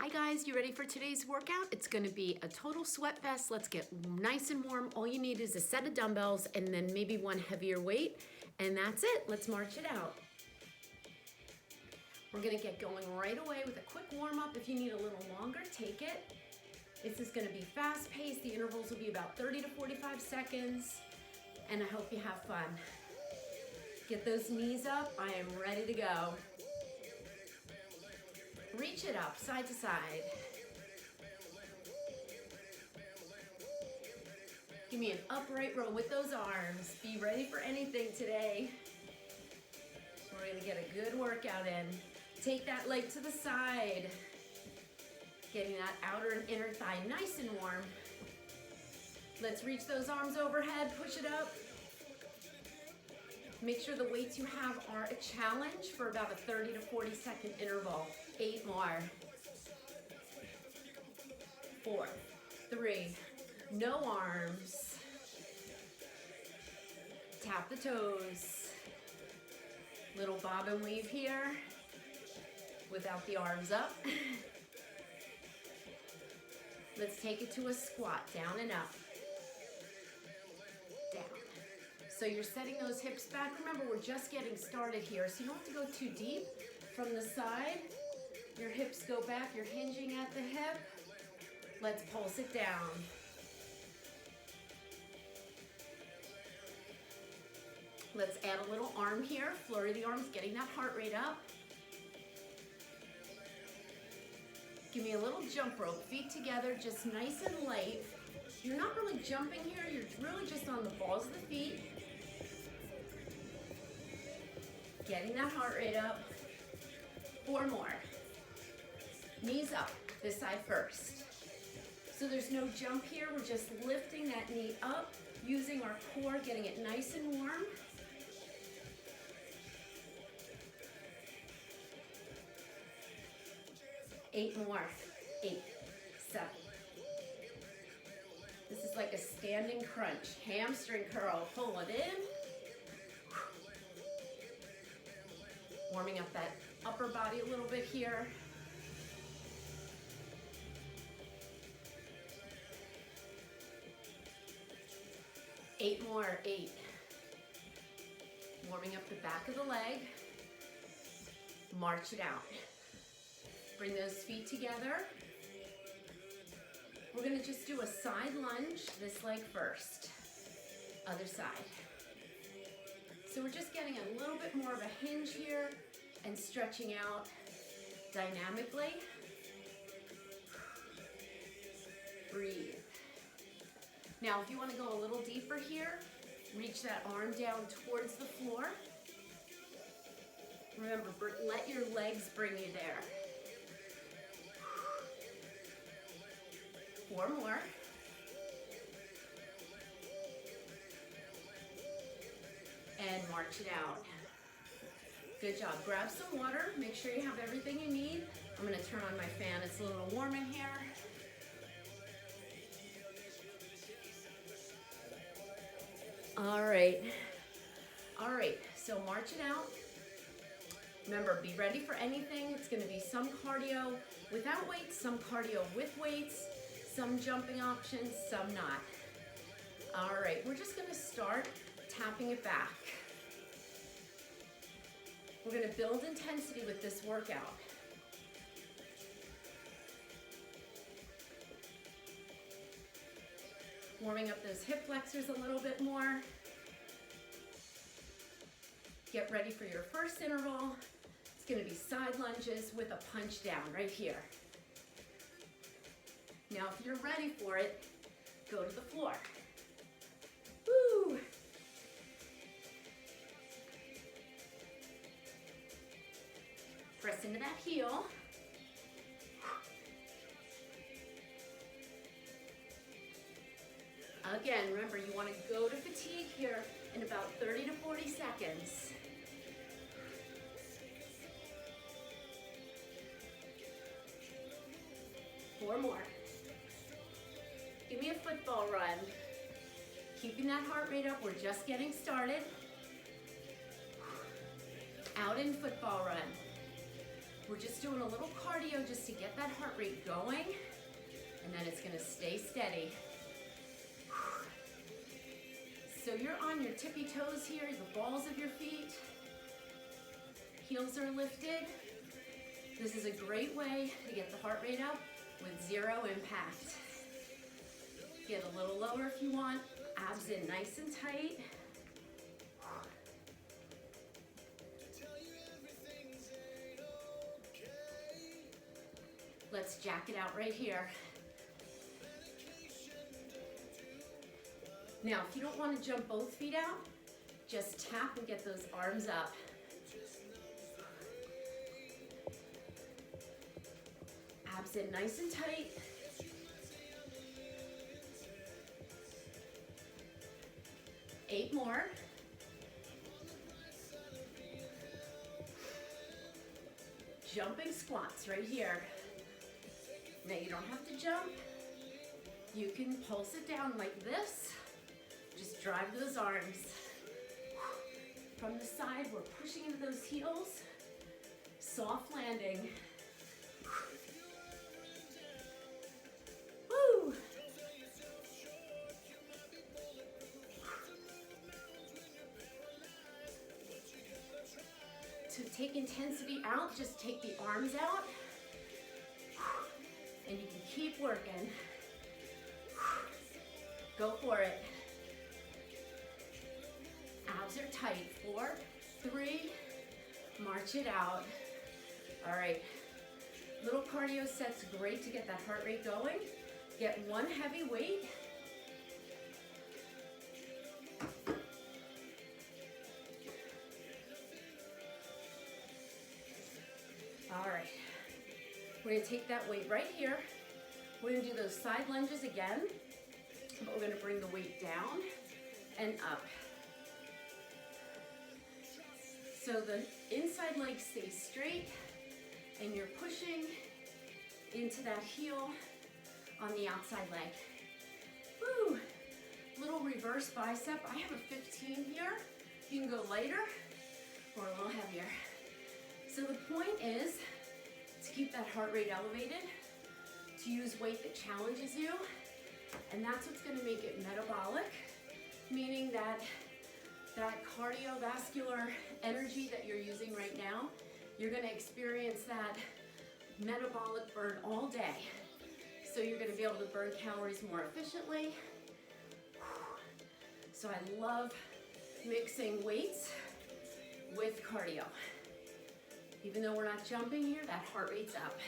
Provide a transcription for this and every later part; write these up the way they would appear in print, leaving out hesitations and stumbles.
Hi guys, you ready for today's workout? It's gonna be a total sweat fest. Let's get nice and warm. All you need is a set of dumbbells and then maybe one heavier weight, and that's it. Let's march it out. We're gonna get going right away with a quick warm up. If you need a little longer, take it. This is gonna be fast paced. The intervals will be about 30 to 45 seconds, and I hope you have fun. Get those knees up. I am ready to go. Reach it up, side to side. Give me an upright row with those arms. Be ready for anything today. We're gonna get a good workout in. Take that leg to the side. Getting that outer and inner thigh nice and warm. Let's reach those arms overhead, push it up. Make sure the weights you have are a challenge for about a 30 to 40 second interval. 8 more. 4, 3, no arms. Tap the toes. Little bob and weave here without the arms up. Let's take it to a squat, down and up. Down. So you're setting those hips back. Remember, we're just getting started here, so you don't have to go too deep. From the side, your hips go back, you're hinging at the hip. Let's pulse it down. Let's add a little arm here, flurry the arms, getting that heart rate up. Give me a little jump rope, feet together, just nice and light. You're not really jumping here, you're really just on the balls of the feet. Getting that heart rate up. 4 more. Knees up, this side first. So there's no jump here, we're just lifting that knee up, using our core, getting it nice and warm. Eight more. 8, 7. This is like a standing crunch. Hamstring curl, pull it in. Warming up that upper body a little bit here. Eight more, 8. Warming up the back of the leg. March it out. Bring those feet together. We're gonna just do a side lunge, this leg first. Other side. So we're just getting a little bit more of a hinge here and stretching out dynamically. Breathe. Now, if you want to go a little deeper here, reach that arm down towards the floor. Remember, let your legs bring you there. 4 more. And march it out. Good job. Grab some water. Make sure you have everything you need. I'm going to turn on my fan. It's a little warm in here. All right. All right. So march it out. Remember, be ready for anything. It's going to be some cardio without weights, some cardio with weights, some jumping options, some not. All right. We're just going to start tapping it back. We're going to build intensity with this workout. Warming up those hip flexors a little bit more. Get ready for your first interval. It's going to be side lunges with a punch down right here. Now, if you're ready for it, go to the floor. Woo! Press into that heel. Again, remember, you want to go to fatigue here in about 30 to 40 seconds. Four more. Give me a football run. Keeping that heart rate up, we're just getting started. Out in football run. We're just doing a little cardio just to get that heart rate going, and then it's gonna stay steady. So you're on your tippy toes here, the balls of your feet. Heels are lifted. This is a great way to get the heart rate up with zero impact. Get a little lower if you want. Abs in nice and tight. Let's jack it out right here. Now, if you don't want to jump both feet out, just tap and get those arms up. Abs in nice and tight. Eight more. Jumping squats right here. Now you don't have to jump. You can pulse it down like this. Just drive those arms. From the side, we're pushing into those heels. Soft landing. Woo! To take intensity out, just take the arms out. And you can keep working. Go for it. Abs are tight. 4, 3, march it out. All right, little cardio sets, great to get that heart rate going. Get one heavy weight. All right, we're gonna take that weight right here. We're gonna do those side lunges again, but we're gonna bring the weight down and up. So the inside leg stays straight and you're pushing into that heel on the outside leg. Woo! Little reverse bicep. I have a 15 here. You can go lighter or a little heavier. So the point is to keep that heart rate elevated, to use weight that challenges you, and that's what's gonna make it metabolic, meaning that cardiovascular energy that you're using right now, you're gonna experience that metabolic burn all day. So you're gonna be able to burn calories more efficiently. So I love mixing weights with cardio. Even though we're not jumping here, that heart rate's up.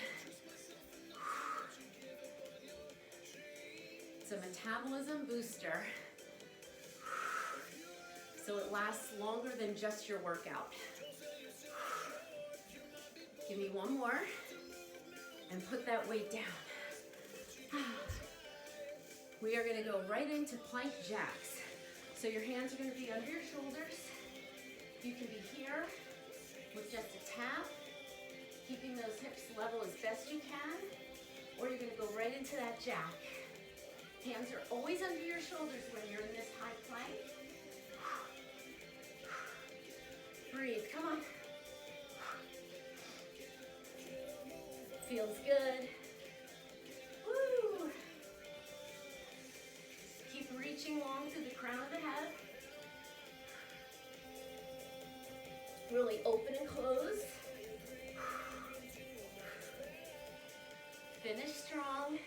It's a metabolism booster. So it lasts longer than just your workout. Give me one more and put that weight down. We are gonna go right into plank jacks. So your hands are gonna be under your shoulders. You can be here with just a tap, keeping those hips level as best you can, or you're gonna go right into that jack. Hands are always under your shoulders when you're in this high plank. Breathe, come on. Feels good. Woo! Keep reaching long through the crown of the head. Really open and close. Finish strong.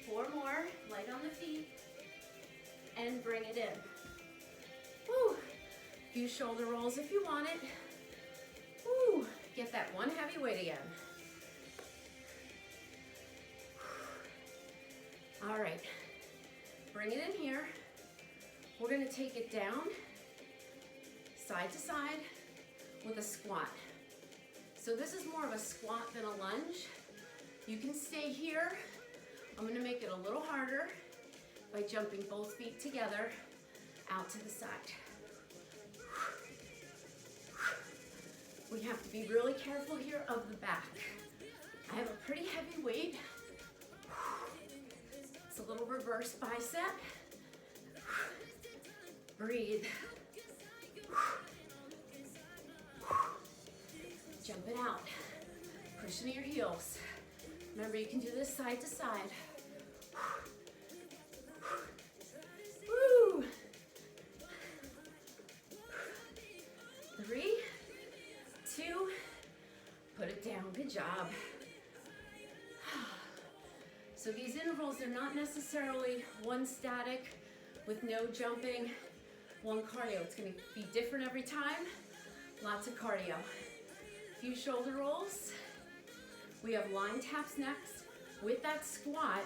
4 more, light on the feet, and bring it in. Woo! Few shoulder rolls if you want it. Woo! Get that one heavy weight again. All right, bring it in here. We're gonna take it down, side to side, with a squat. So this is more of a squat than a lunge. You can stay here. I'm gonna make it a little harder by jumping both feet together out to the side. We have to be really careful here of the back. I have a pretty heavy weight. It's a little reverse bicep. Breathe. Jump it out. Push into your heels. Remember, you can do this side to side. Woo! 3, 2, put it down. Good job. So these intervals, they're not necessarily one static with no jumping, one cardio. It's going to be different every time. Lots of cardio. A few shoulder rolls. We have line taps next with that squat,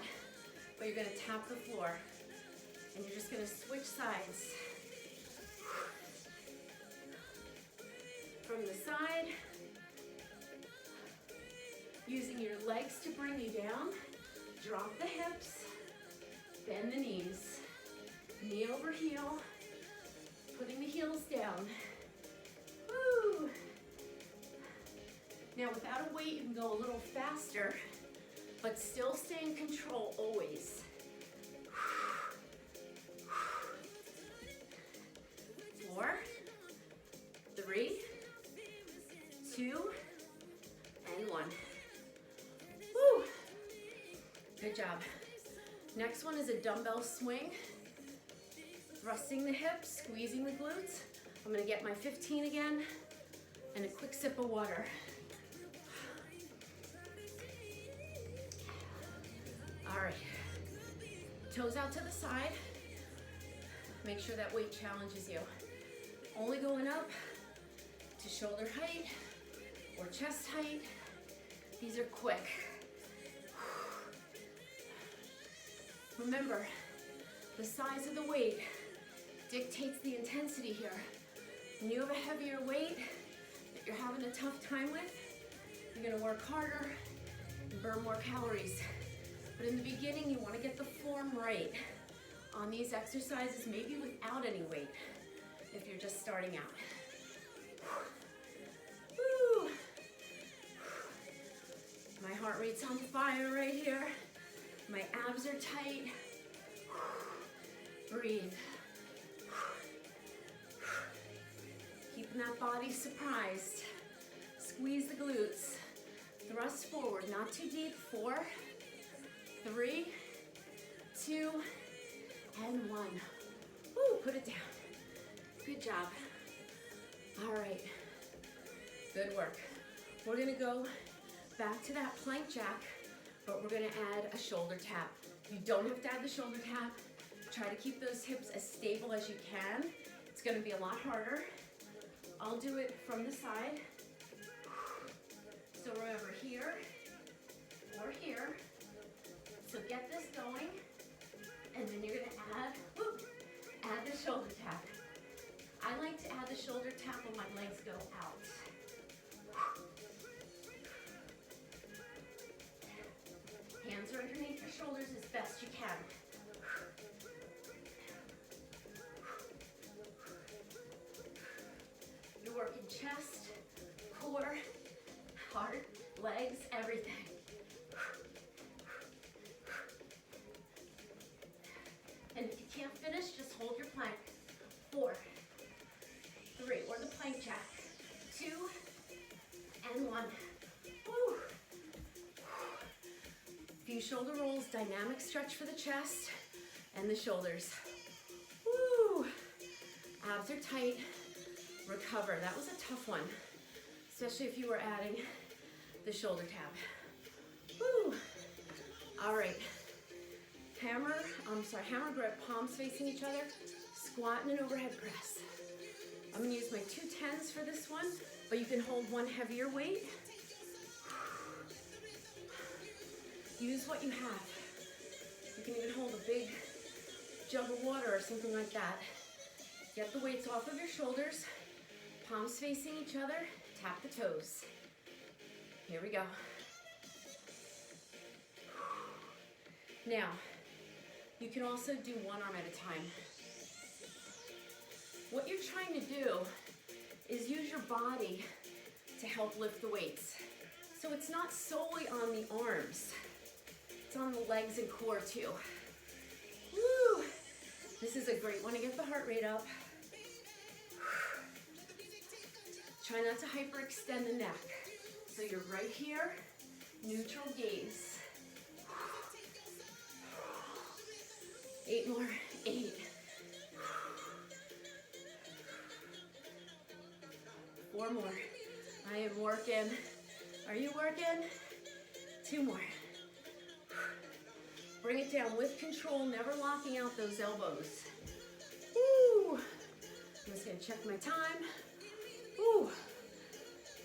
but you're going to tap the floor. And you're just going to switch sides. From the side, using your legs to bring you down. Drop the hips, bend the knees, knee over heel, putting the heels down. Woo! Now without a weight, you can go a little faster, but still stay in control always. 4, 3, 2, and 1. Woo! Good job. Next one is a dumbbell swing. Thrusting the hips, squeezing the glutes. I'm gonna get my 15 again, and a quick sip of water. All right, toes out to the side. Make sure that weight challenges you. Only going up to shoulder height or chest height. These are quick. Remember, the size of the weight dictates the intensity here. When you have a heavier weight that you're having a tough time with, you're gonna work harder and burn more calories. But in the beginning, you wanna get the form right on these exercises, maybe without any weight, if you're just starting out. Woo. My heart rate's on fire right here. My abs are tight. Breathe. Keeping that body surprised. Squeeze the glutes. Thrust forward, not too deep. 4, 3, 2, and 1. Woo, put it down. Good job. All right, good work. We're gonna go back to that plank jack, but we're gonna add a shoulder tap. You don't have to add the shoulder tap. Try to keep those hips as stable as you can. It's gonna be a lot harder. I'll do it from the side. So remember, here or here. So get this going, and then you're gonna add the shoulder tap. I like to add the shoulder tap when my legs go out. Hands are underneath your shoulders as best you can. You're working chest, core, heart, legs, everything. And if you can't finish, just hold your plank. 4, 3, or the plank jack. 2, and 1. Woo. Few shoulder rolls, dynamic stretch for the chest and the shoulders. Woo. Abs are tight. Recover. That was a tough one, especially if you were adding the shoulder tab. Woo. All right. Hammer grip, palms facing each other, squat and an overhead press. I'm gonna use my 2 10s for this one, but you can hold one heavier weight. Use what you have. You can even hold a big jug of water or something like that. Get the weights off of your shoulders, palms facing each other, tap the toes. Here we go. Now, you can also do one arm at a time. What you're trying to do is use your body to help lift the weights. So it's not solely on the arms. It's on the legs and core too. Woo! This is a great one to get the heart rate up. Try not to hyperextend the neck. So you're right here, neutral gaze. 8 more, 8. 4 more. I am working. Are you working? 2 more. Bring it down with control, never locking out those elbows. Woo! I'm just gonna check my time. Woo!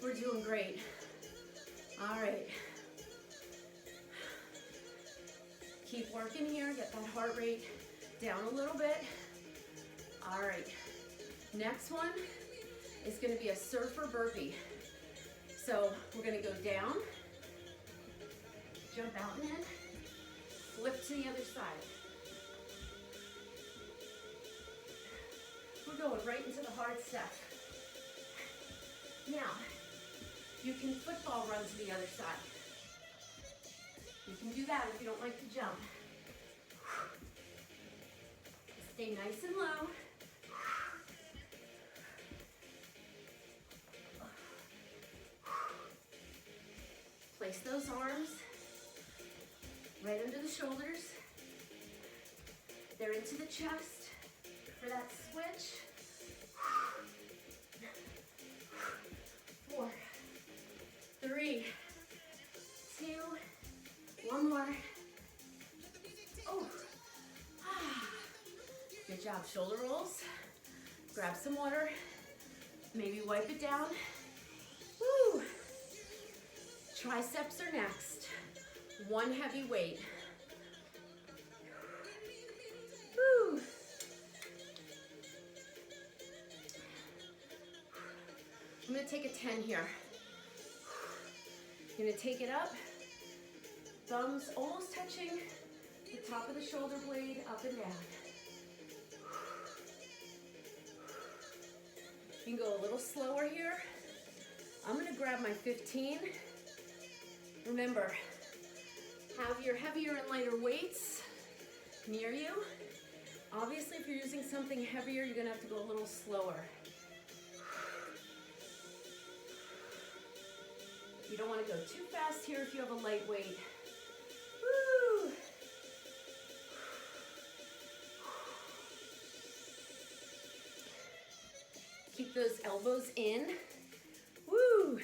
We're doing great. All right. Keep working here, get that heart rate down a little bit. All right. Next one is gonna be a surfer burpee. So we're gonna go down, jump out and in, flip to the other side. We're going right into the hard step. Now, you can football run to the other side. You can do that if you don't like to jump. Stay nice and low. Place those arms right under the shoulders. They're into the chest for that switch. 4, 3, 2, 1 more. Oh, good job. Shoulder rolls. Grab some water. Maybe wipe it down. Woo! Triceps are next. 1 heavy weight. Woo! I'm gonna take a 10 here. I'm gonna take it up. Thumbs almost touching the top of the shoulder blade, up and down. You can go a little slower here. I'm gonna grab my 15. Remember, have your heavier and lighter weights near you. Obviously, if you're using something heavier, you're gonna have to go a little slower. You don't wanna go too fast here if you have a light weight. Woo! Keep those elbows in. Woo!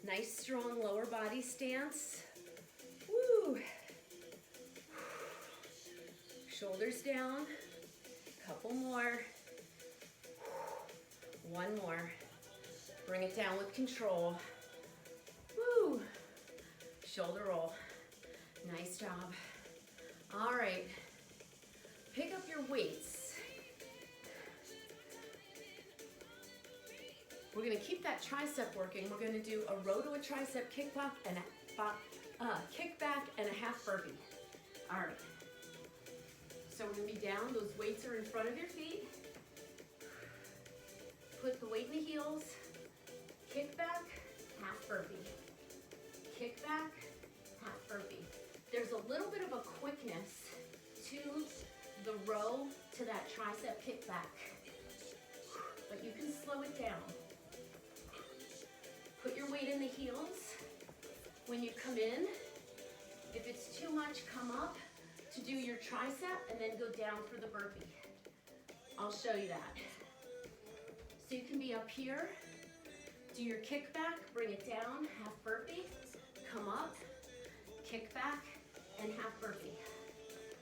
Nice, strong lower body stance. Woo! Shoulders down. Couple more. 1 more. Bring it down with control. Woo! Shoulder roll. Nice job. All right. Pick up your weights. We're gonna keep that tricep working. We're gonna do a row to a tricep kickback and a half burpee. All right. So we're gonna be down. Those weights are in front of your feet. Put the weight in the heels. Kick back, half burpee. Kick back, half burpee. There's a little bit of a quickness to the row to that tricep kickback, but you can slow it down. Put your weight in the heels. When you come in, if it's too much, come up to do your tricep and then go down for the burpee. I'll show you that. So you can be up here, do your kickback, bring it down, half burpee, come up, kick back, and half burpee.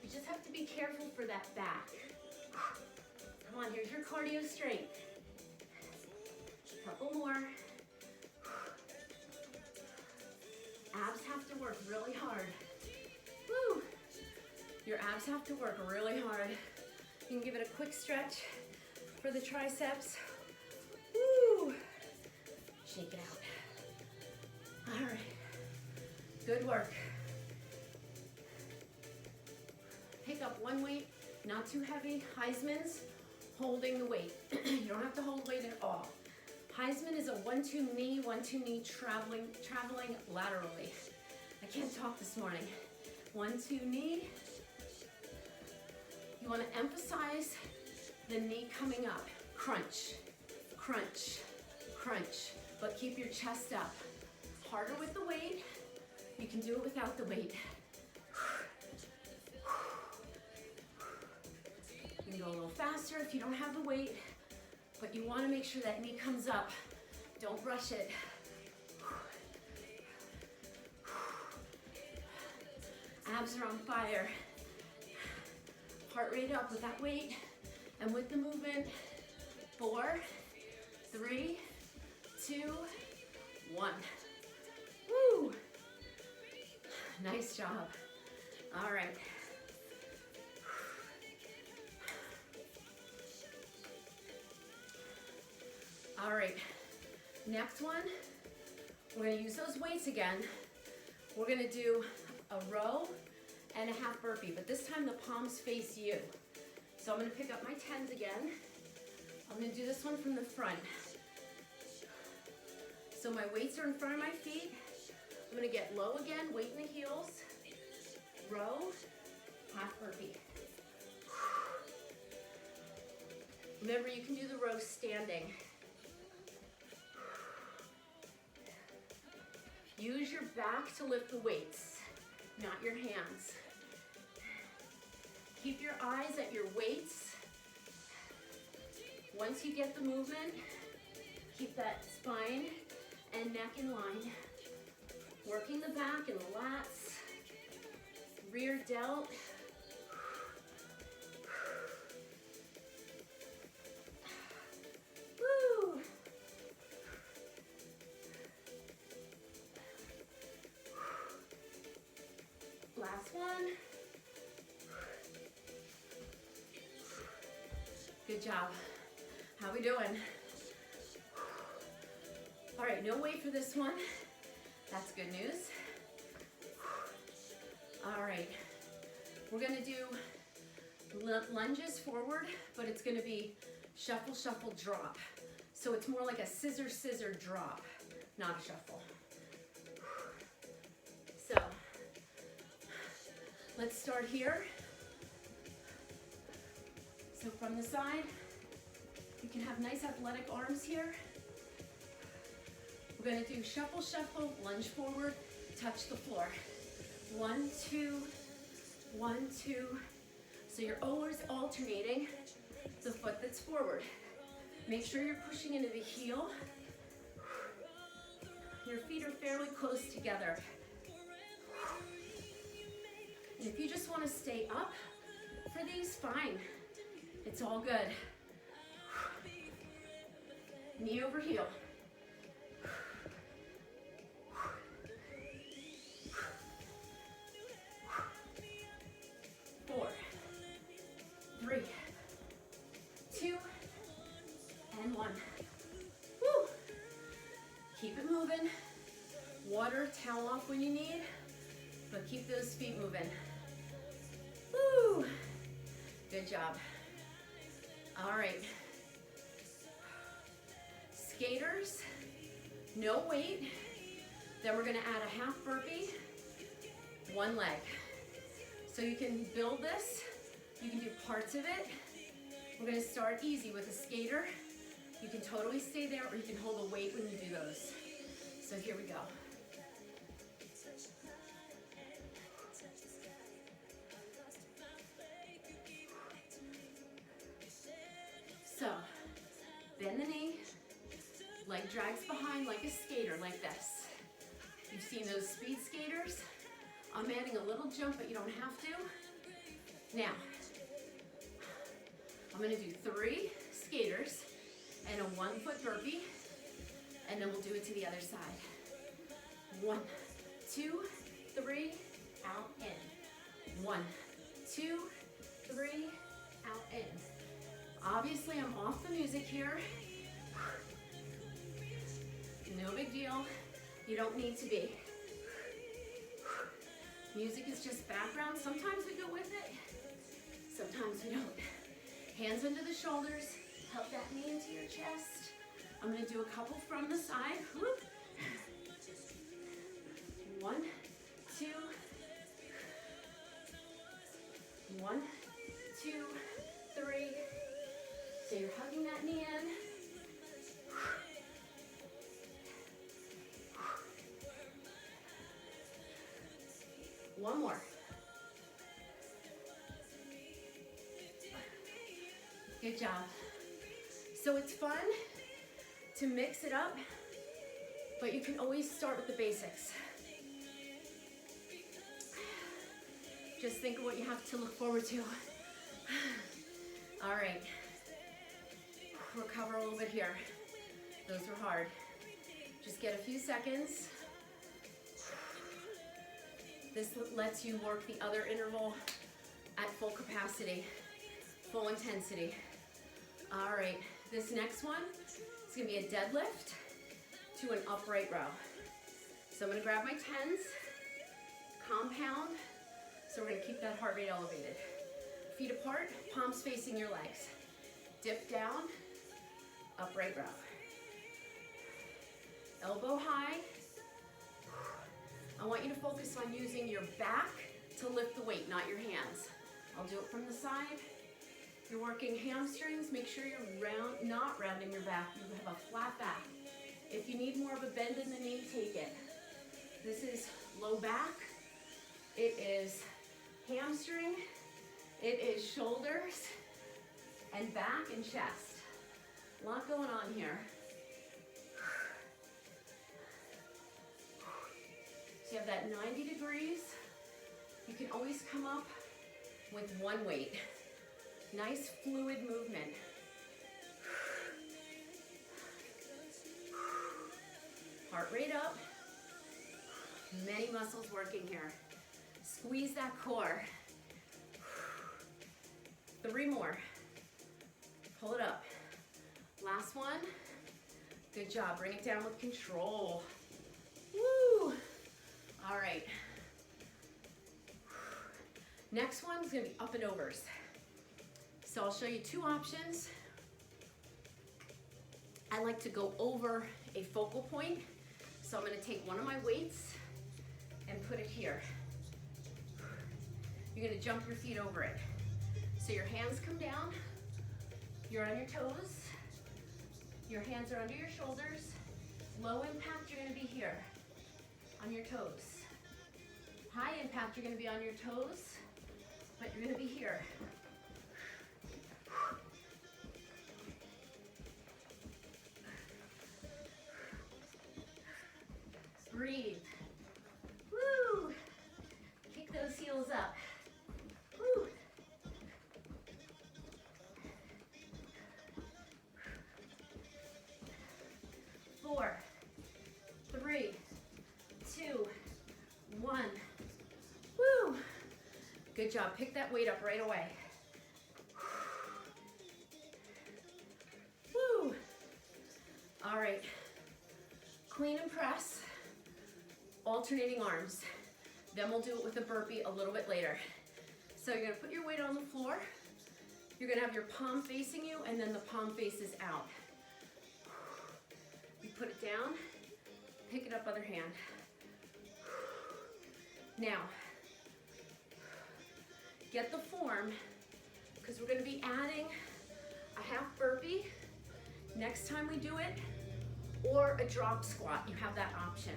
You just have to be careful for that back. Come on, here's your cardio strength. Couple more. Abs have to work really hard. Woo! Your abs have to work really hard. You can give it a quick stretch for the triceps. Woo! Shake it out. All right. Good work. Pick up 1 weight, not too heavy. Heisman's holding the weight. You don't have to hold weight at all. Heisman is a 1-2 knee, 1-2 knee traveling laterally. I can't talk this morning. 1-2 knee. You want to emphasize the knee coming up. Crunch, crunch, crunch. but keep your chest up. Harder with the weight. You can do it without the weight. You can go a little faster if you don't have the weight, but you want to make sure that knee comes up. Don't rush it. Abs are on fire. Heart rate up with that weight and with the movement. 4, 3, 2, 1. Woo! Nice job. All right. All right. Next one, we're going to use those weights again. We're going to do a row and a half burpee, but this time the palms face you. So I'm going to pick up my 10s again. I'm going to do this one from the front. So my weights are in front of my feet. I'm going to get low again, weight in the heels. Row, half burpee. Remember, you can do the row standing. Use your back to lift the weights, not your hands. Keep your eyes at your weights. Once you get the movement, keep that spine and neck in line. Working the back and the lats, rear delt. Woo! Last one. Good job. How we doing? All right, no weight for this one. That's good news. All right, we're gonna do lunges forward, but it's gonna be shuffle, shuffle, drop. So it's more like a scissor, scissor, drop, not a shuffle. So let's start here. So from the side, you can have nice athletic arms here. We're going to do shuffle, shuffle, lunge forward, touch the floor. 1, 2, 1, 2. So you're always alternating the foot that's forward. Make sure you're pushing into the heel. Your feet are fairly close together. And if you just want to stay up for these, fine. It's all good. Knee over heel. 4, 3, 2, and 1. Woo! Keep it moving. Water, towel off when you need, but keep those feet moving. Woo! Good job. All right. Skaters, no weight. Then we're gonna add a half burpee, one leg. So you can build this, you can do parts of it. We're gonna start easy with a skater. You can totally stay there, or you can hold a weight when you do those. So here we go. So, bend the knee, leg drags behind like a skater, like this. You've seen those speed skaters. I'm adding a little jump, but you don't have to. Now, I'm gonna do 3 skaters and a 1-foot burpee, and then we'll do it to the other side. 1, 2, 3, out, in. 1, 2, 3, out, in. Obviously, I'm off the music here. No big deal. You don't need to be. Music is just background. Sometimes we go with it. Sometimes we don't. Hands under the shoulders. Help that knee into your chest. I'm going to do a couple from the side. 1, 2. 1, 2, 3. So you're hugging that knee in. One more. Good job. So it's fun to mix it up, but you can always start with the basics. Just think of what you have to look forward to. All right. Recover a little bit here. Those were hard. Just get a few seconds. This lets you work the other interval at full capacity, full intensity. All right, this next one is gonna be a deadlift to an upright row. So I'm gonna grab my 10s, compound, so we're gonna keep that heart rate elevated. Feet apart, palms facing your legs. Dip down, upright row. Elbow high. I want you to focus on using your back to lift the weight, not your hands. I'll do it from the side. You're working hamstrings. Make sure you're not rounding your back. You have a flat back. If you need more of a bend in the knee, take it. This is low back. It is hamstring. It is shoulders and back and chest. A lot going on here. So you have that 90 degrees. You can always come up with one weight. Nice fluid movement. Heart rate up. Many muscles working here. Squeeze that core. 3 more. Pull it up. Last one. Good job. Bring it down with control. Woo! All right. Next one is going to be up and overs. So I'll show you 2 options. I like to go over a focal point. So I'm going to take one of my weights and put it here. You're going to jump your feet over it. So your hands come down. You're on your toes. Your hands are under your shoulders. Low impact, you're going to be here on your toes. High impact, you're going to be on your toes, but you're going to be here. Breathe. Woo! Kick those heels up. Woo! 4, 3, 2, 1. Woo! Good job. Pick that weight up right away. Woo! All right. Clean and press. Alternating arms. Then we'll do it with a burpee a little bit later. So you're gonna put your weight on the floor. You're gonna have your palm facing you, and then the palm faces out. You put it down, pick it up, other hand. Now, get the form, because we're gonna be adding a half burpee next time we do it, or a drop squat. You have that option.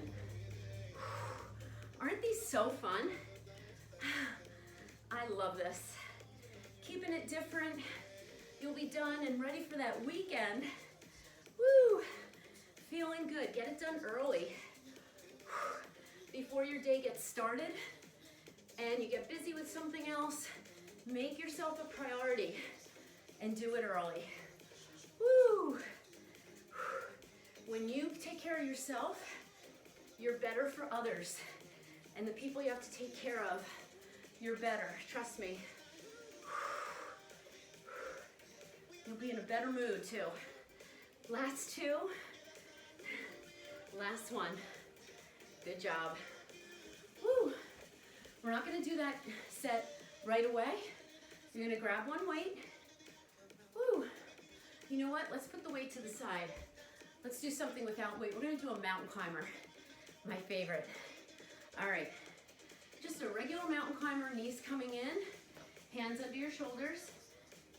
Aren't these so fun? I love this. Keeping it different. You'll be done and ready for that weekend. Woo! Feeling good. Get it done early. Before your day gets started and you get busy with something else, make yourself a priority and do it early. Woo! When you take care of yourself, you're better for others. And the people you have to take care of, you're better. Trust me. You'll be in a better mood too. Last 2. Last one. Good job. Woo. We're not gonna do that set right away. You're gonna grab one weight. Woo. You know what? Let's put the weight to the side. Let's do something without weight. We're gonna do a mountain climber. My favorite. All right. Just a regular mountain climber, knees coming in, hands under your shoulders.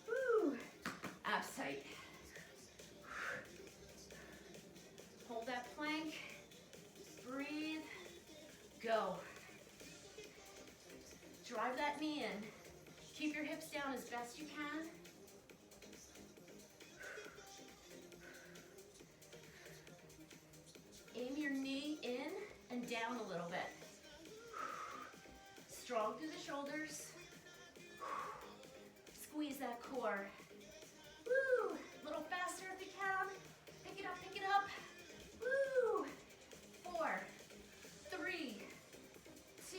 Woo. Abs tight. Hold that plank. Breathe. Go. Let me in. Keep your hips down as best you can. Aim your knee in and down a little bit. Strong through the shoulders. Squeeze that core. Woo! A little faster if you can. Pick it up, pick it up. Woo! 4, 3, 2,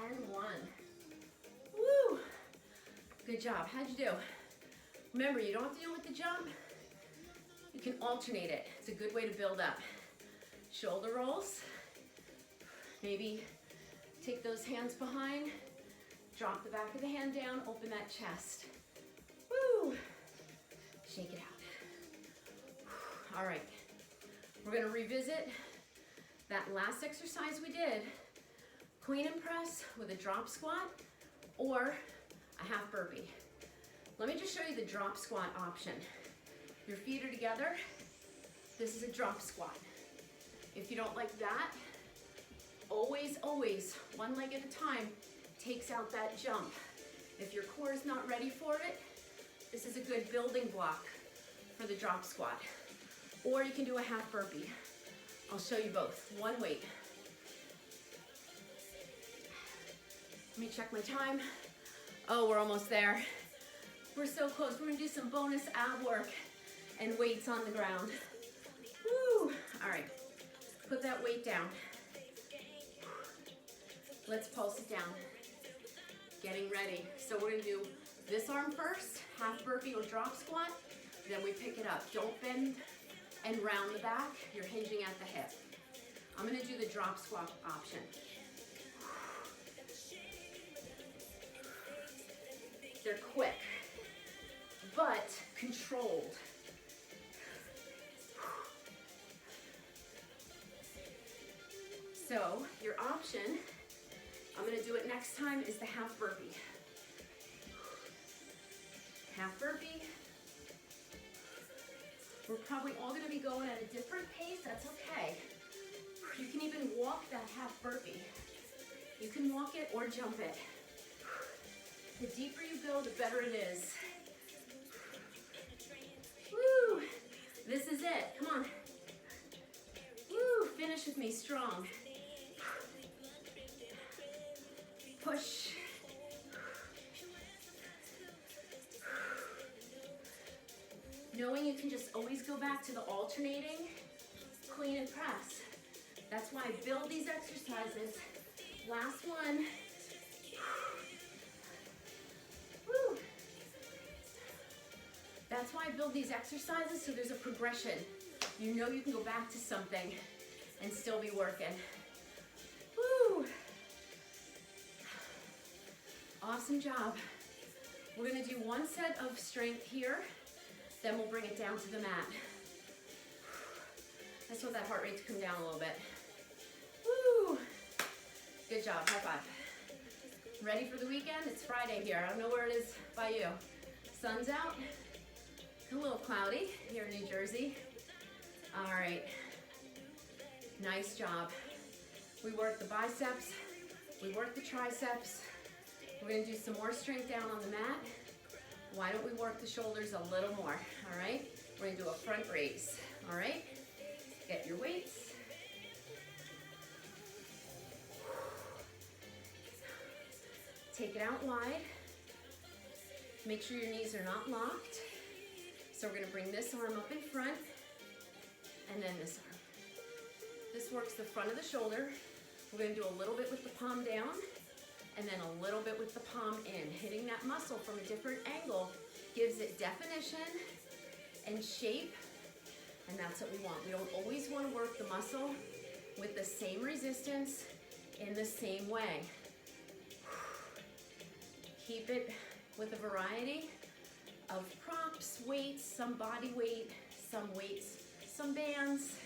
and 1. Woo! Good job. How'd you do? Remember, you don't have to do it with the jump. You can alternate it. It's a good way to build up. Shoulder rolls. Maybe take those hands behind. Drop the back of the hand down. Open that chest. Woo! Shake it out. All right. We're going to revisit that last exercise we did. Clean and press with a drop squat or a half burpee. Let me just show you the drop squat option. Your feet are together. This is a drop squat. If you don't like that, always, one leg at a time takes out that jump. If your core is not ready for it, this is a good building block for the drop squat. Or you can do a half burpee. I'll show you both. One weight. Let me check my time. Oh, we're almost there. We're so close. We're gonna do some bonus ab work and weights on the ground. Woo! All right, put that weight down. Let's pulse it down. Getting ready. So we're gonna do this arm first, half burpee or drop squat, then we pick it up. Don't bend and round the back. You're hinging at the hip. I'm gonna do the drop squat option. They're quick, but controlled. So your option, I'm gonna do it next time, is the half burpee. Half burpee. We're probably all gonna be going at a different pace, that's okay. You can even walk that half burpee. You can walk it or jump it. The deeper you go, the better it is. Woo! This is it, come on. Woo, finish with me, strong. Push. Knowing you can just always go back to the alternating, clean and press. That's why I build these exercises. Last one. Woo. That's why I build these exercises, so there's a progression. You know you can go back to something and still be working. Woo. Awesome job. We're gonna do one set of strength here, then we'll bring it down to the mat. I just want that heart rate to come down a little bit. Woo! Good job, high five. Ready for the weekend? It's Friday here. I don't know where it is by you. Sun's out, a little cloudy here in New Jersey. All right, nice job. We work the biceps, we work the triceps. We're gonna do some more strength down on the mat. Why don't we work the shoulders a little more, all right? We're gonna do a front raise, all right? Get your weights. Take it out wide. Make sure your knees are not locked. So we're gonna bring this arm up in front and then this arm. This works the front of the shoulder. We're gonna do a little bit with the palm down and then a little bit with the palm in. Hitting that muscle from a different angle gives it definition and shape, and that's what we want. We don't always want to work the muscle with the same resistance in the same way. Keep it with a variety of props, weights, some body weight, some weights, some bands.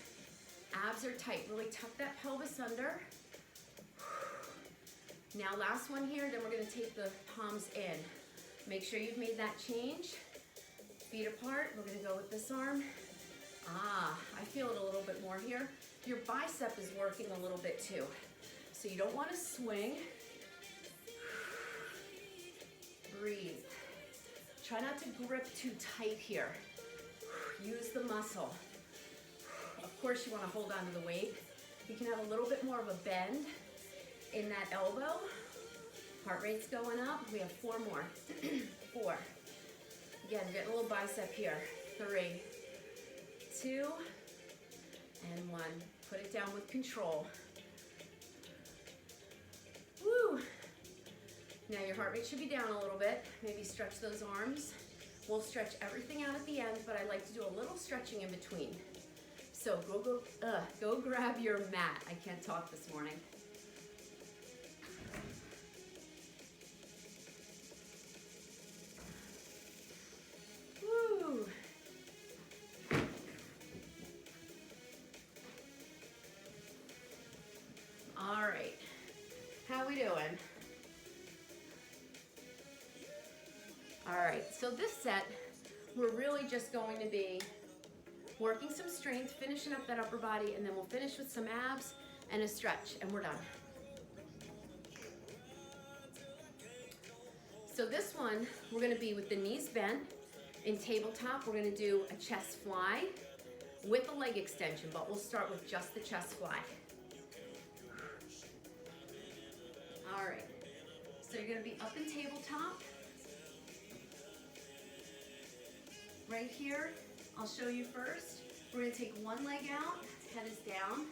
Abs are tight. Really tuck that pelvis under. Now last one here, then we're gonna take the palms in. Make sure you've made that change. Feet apart, we're gonna go with this arm. Ah, I feel it a little bit more here. Your bicep is working a little bit too. So you don't wanna swing. Breathe. Try not to grip too tight here. Use the muscle. Of course, you want to hold on to the weight. You can have a little bit more of a bend in that elbow. Heart rate's going up. We have 4 more. 4. Again, get a little bicep here. 3, 2, and 1. Put it down with control. Woo! Now your heart rate should be down a little bit. Maybe stretch those arms. We'll stretch everything out at the end, but I like to do a little stretching in between. So go grab your mat. I can't talk this morning. Woo! All right. How we doing? All right, so this set, we're really just going to be working some strength, finishing up that upper body, and then we'll finish with some abs and a stretch, and we're done. So this one, we're gonna be with the knees bent. In tabletop, we're gonna do a chest fly with a leg extension, but we'll start with just the chest fly. All right, so you're gonna be up in tabletop. Right here, I'll show you first. We're gonna take one leg out, head is down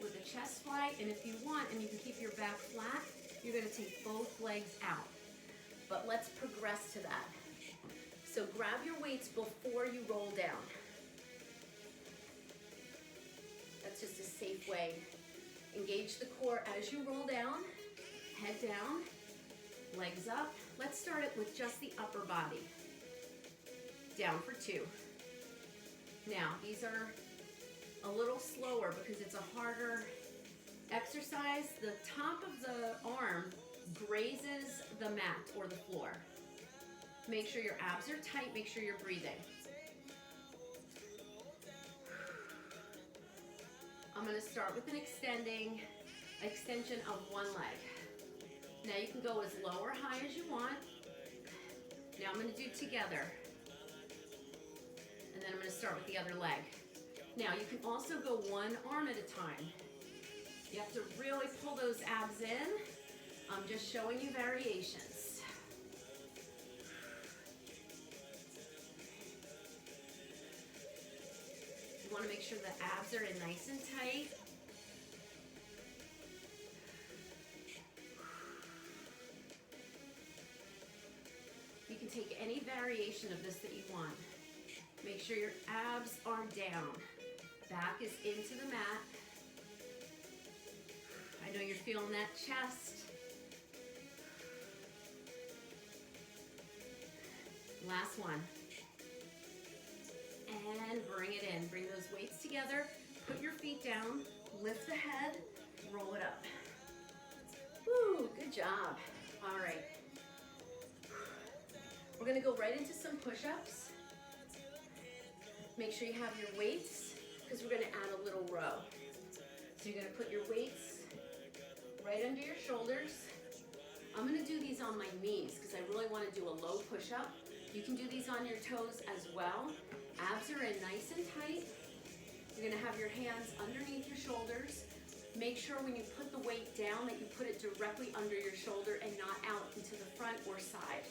with a chest fly, and if you want, and you can keep your back flat, you're gonna take both legs out. But let's progress to that. So grab your weights before you roll down. That's just a safe way. Engage the core as you roll down, head down, legs up. Let's start it with just the upper body. Down for 2. Now, these are a little slower because it's a harder exercise. The top of the arm grazes the mat or the floor. Make sure your abs are tight, make sure you're breathing. I'm gonna start with an extension of one leg. Now you can go as low or high as you want. Now I'm gonna do together. And then I'm gonna start with the other leg. Now you can also go one arm at a time. You have to really pull those abs in. I'm just showing you variations. You wanna make sure the abs are in nice and tight. You can take any variation of this that you want. Make sure your abs are down. Back is into the mat. I know you're feeling that chest. Last one. And bring it in. Bring those weights together. Put your feet down. Lift the head. Roll it up. Woo, good job. All right. We're gonna go right into some push-ups. Make sure you have your weights because we're gonna add a little row. So you're gonna put your weights right under your shoulders. I'm gonna do these on my knees because I really wanna do a low push-up. You can do these on your toes as well. Abs are in nice and tight. You're gonna have your hands underneath your shoulders. Make sure when you put the weight down that you put it directly under your shoulder and not out into the front or side.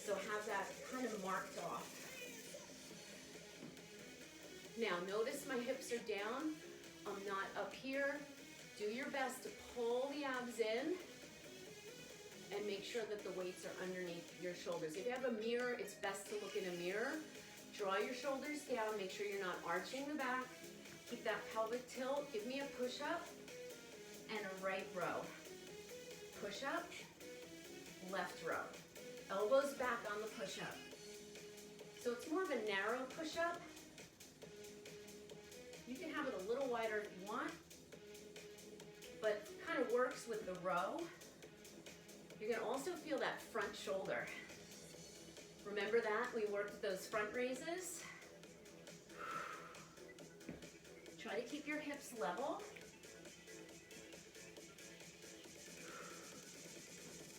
So have that kind of marked off. Now notice my hips are down. I'm not up here. Do your best to pull the abs in and make sure that the weights are underneath your shoulders. If you have a mirror, it's best to look in a mirror. Draw your shoulders down. Make sure you're not arching the back. Keep that pelvic tilt. Give me a push-up and a right row. Push-up, left row. Elbows back on the push-up. So it's more of a narrow push-up. You can have it a little wider if you want, but kind of works with the row. You're gonna also feel that front shoulder. Remember that? We worked those front raises. Try to keep your hips level.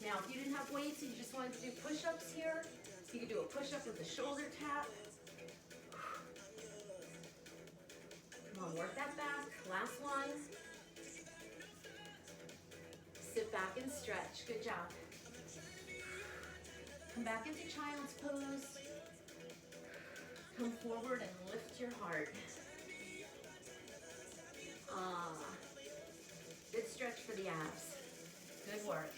Now, if you didn't have weights and you just wanted to do push-ups here, you could do a push-up with a shoulder tap. Come on, work that back. Last one. Sit back and stretch. Good job. Come back into child's pose. Come forward and lift your heart. Good stretch for the abs. Good work.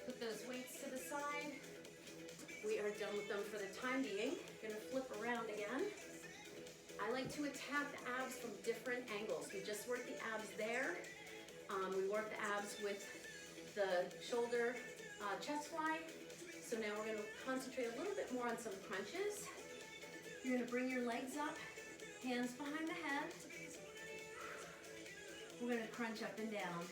Put those weights to the side. We are done with them for the time being. Gonna flip around again. I like to attack the abs from different angles. We just worked the abs there. We worked the abs with the shoulder chest fly. So now we're gonna concentrate a little bit more on some crunches. You're gonna bring your legs up, hands behind the head. We're gonna crunch up and down.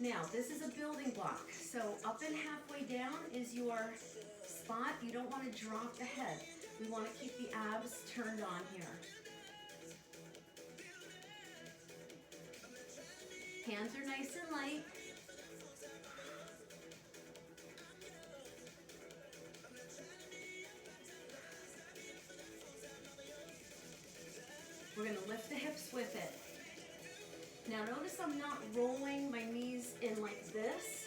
Now, this is a building block. So up and halfway down is your spot. You don't wanna drop the head. We wanna keep the abs turned on here. Hands are nice and light. We're gonna lift the hips with it. Now notice I'm not rolling my knees in like this.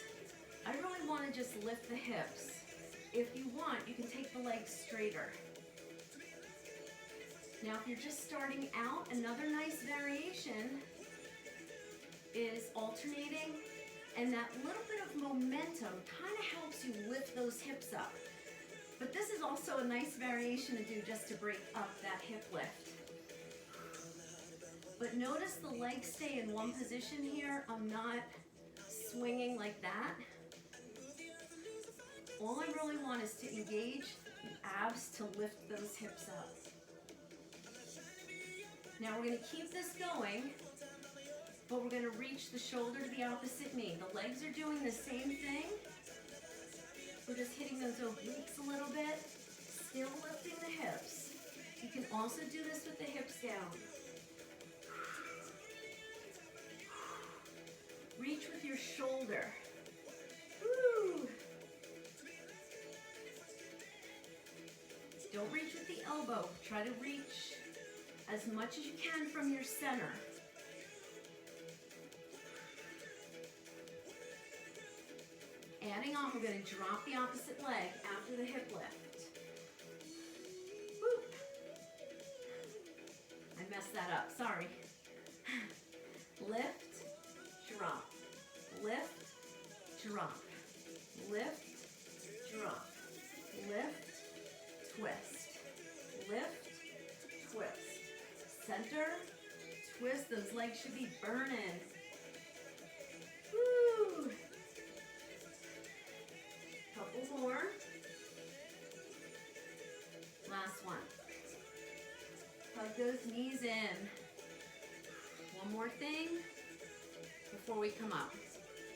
I really want to just lift the hips. If you want, you can take the legs straighter. Now if you're just starting out, another nice variation is alternating, and that little bit of momentum kind of helps you lift those hips up. But this is also a nice variation to do just to break up that hip lift. But notice the legs stay in one position here. I'm not swinging like that. All I really want is to engage the abs to lift those hips up. Now we're going to keep this going, but we're going to reach the shoulder to the opposite knee. The legs are doing the same thing. We're just hitting those obliques a little bit, still lifting the hips. You can also do this with the hips down. Reach with your shoulder. Woo. Don't reach with the elbow. Try to reach as much as you can from your center. Adding on, we're going to drop the opposite leg after the hip lift. Woo. I messed that up, sorry. Lift, drop, lift, drop, lift, drop, lift, twist, lift, twist, center, twist. Those legs should be burning. Woo! Couple more. Last one. Hug those knees in. One more thing before we come up.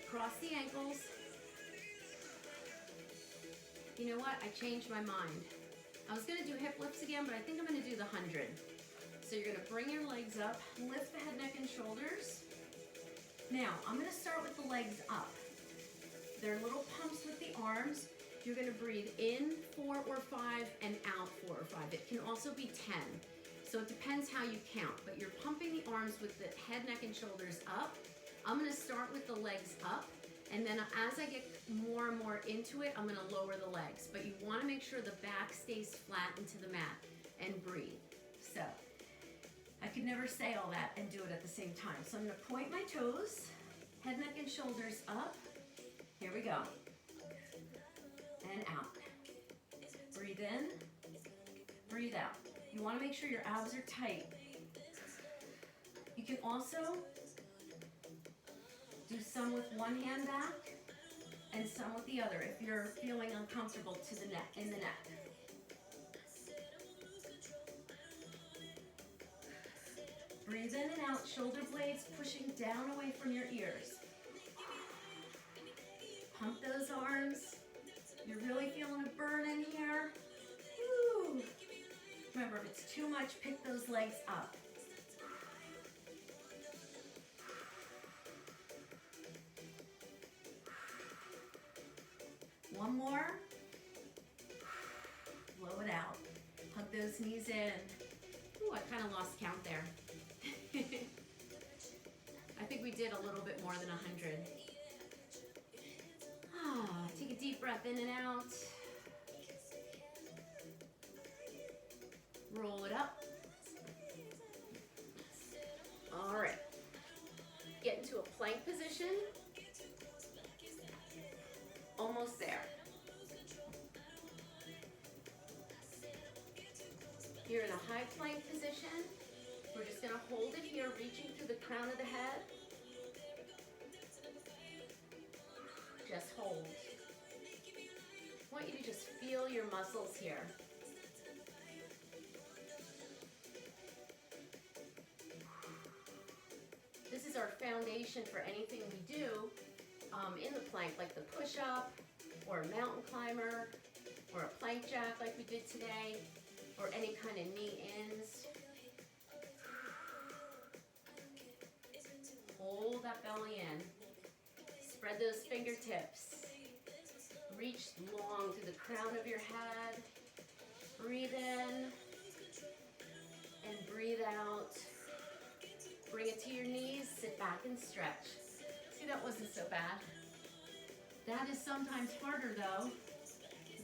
Cross the ankles. You know what? I changed my mind. I was going to do hip lifts again, but I think I'm going to do the 100. So you're going to bring your legs up, lift the head, neck, and shoulders. Now, I'm going to start with the legs up. There are little pumps with the arms. You're going to breathe in 4 or 5 and out 4 or 5. It can also be 10. So it depends how you count, but you're pumping the arms with the head, neck, and shoulders up. I'm going to start with the legs up, and then as I get more and more into it, I'm going to lower the legs. But you want to make sure the back stays flat into the mat and breathe. So I could never say all that and do it at the same time. So I'm going to point my toes, head, neck, and shoulders up. Here we go. And out. Breathe in, breathe out. You want to make sure your abs are tight. You can also do some with one hand back and some with the other if you're feeling uncomfortable to the neck, in the neck. Breathe in and out, shoulder blades pushing down away from your ears. Pump those arms. You're really feeling a burn in here. Woo. Remember, if it's too much, pick those legs up. One more. Blow it out. Hug those knees in. Ooh, I kind of lost count there. I think we did a little bit more than 100. Take a deep breath in and out. Roll it up. All right. Get into a plank position. Almost there. You're in a high plank position. We're just going to hold it here, reaching through the crown of the head. Just hold. I want you to just feel your muscles here. This is our foundation for anything we do in the plank, like the push-up, or a mountain climber, or a plank jack like we did today, or any kind of knee-ins. Hold that belly in. Spread those fingertips. Reach long to the crown of your head. Breathe in and breathe out. Bring it to your knees, sit back and stretch. See, that wasn't so bad. That is sometimes harder though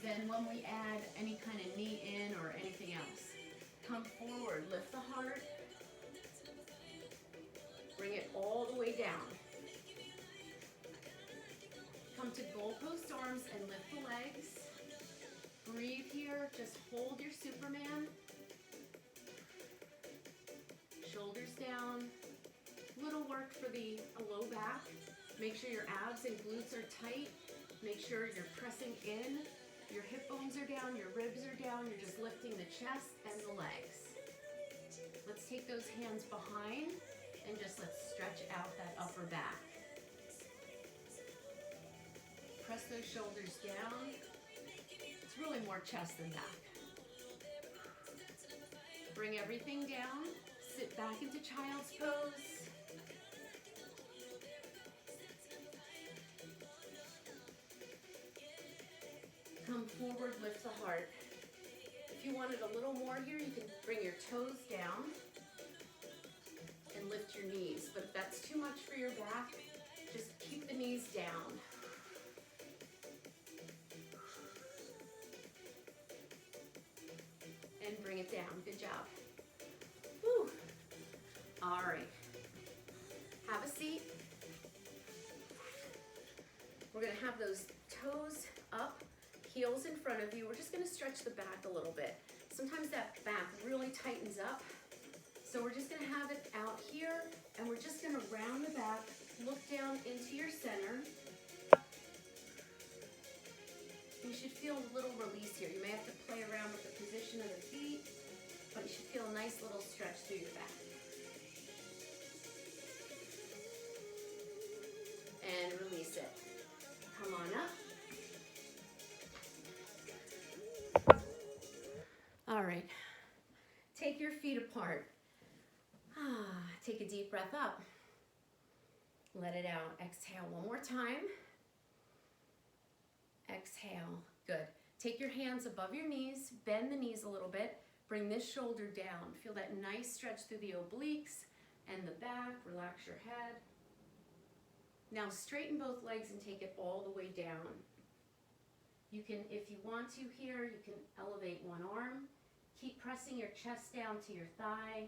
than when we add any kind of knee in or anything else. Come forward, lift the heart. Bring it all the way down. Come to goalpost arms and lift the legs. Breathe here, just hold your Superman. Shoulders down. Little work for the low back. Make sure your abs and glutes are tight. Make sure you're pressing in. Your hip bones are down, your ribs are down. You're just lifting the chest and the legs. Let's take those hands behind and just let's stretch out that upper back. Press those shoulders down. It's really more chest than back. Bring everything down. Sit back into child's pose. Come forward, lift the heart. If you wanted a little more here, you can bring your toes down and lift your knees. But if that's too much for your back, just keep the knees down. And bring it down. Good job. Whew. All right. Have a seat. We're going to have those toes up, heels in front of you. We're just going to stretch the back a little bit. Sometimes that back really tightens up. So we're just going to have it out here, and we're just going to round the back, look down into your center. You should feel a little release here. You may have to play around with the position of the feet, but you should feel a nice little stretch through your back. And release it. Come on up. All right. Take your feet apart. Take a deep breath up. Let it out. Exhale one more time. Exhale. Good. Take your hands above your knees. Bend the knees a little bit. Bring this shoulder down. Feel that nice stretch through the obliques and the back. Relax your head. Now straighten both legs and take it all the way down. You can, if you want to here, you can elevate one arm. Keep pressing your chest down to your thigh.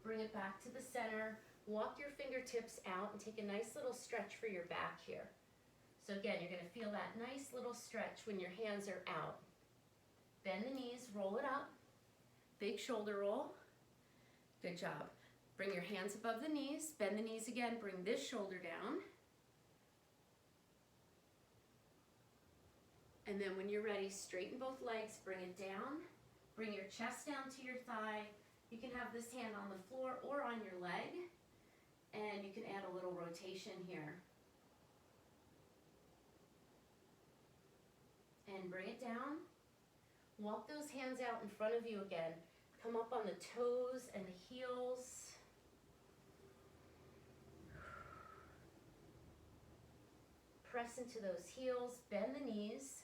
Bring it back to the center. Walk your fingertips out and take a nice little stretch for your back here. So again, you're going to feel that nice little stretch when your hands are out. Bend the knees, roll it up. Big shoulder roll. Good job. Bring your hands above the knees. Bend the knees again. Bring this shoulder down. And then when you're ready, straighten both legs. Bring it down. Bring your chest down to your thigh. You can have this hand on the floor or on your leg. And you can add a little rotation here. And bring it down. Walk those hands out in front of you again. Come up on the toes and the heels. press into those heels, bend the knees,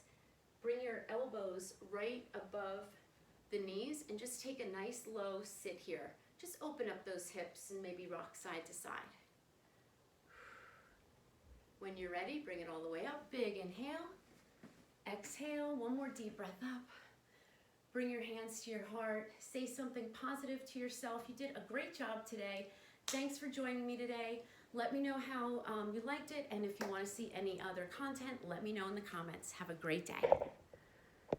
bring your elbows right above the knees, and just take a nice low sit here. Just open up those hips and maybe rock side to side. When you're ready, bring it all the way up. Big inhale. Exhale, one more deep breath up. Bring your hands to your heart. Say something positive to yourself. You did a great job today. Thanks for joining me today. Let me know how you liked it, and if you want to see any other content, let me know in the comments. Have a great day.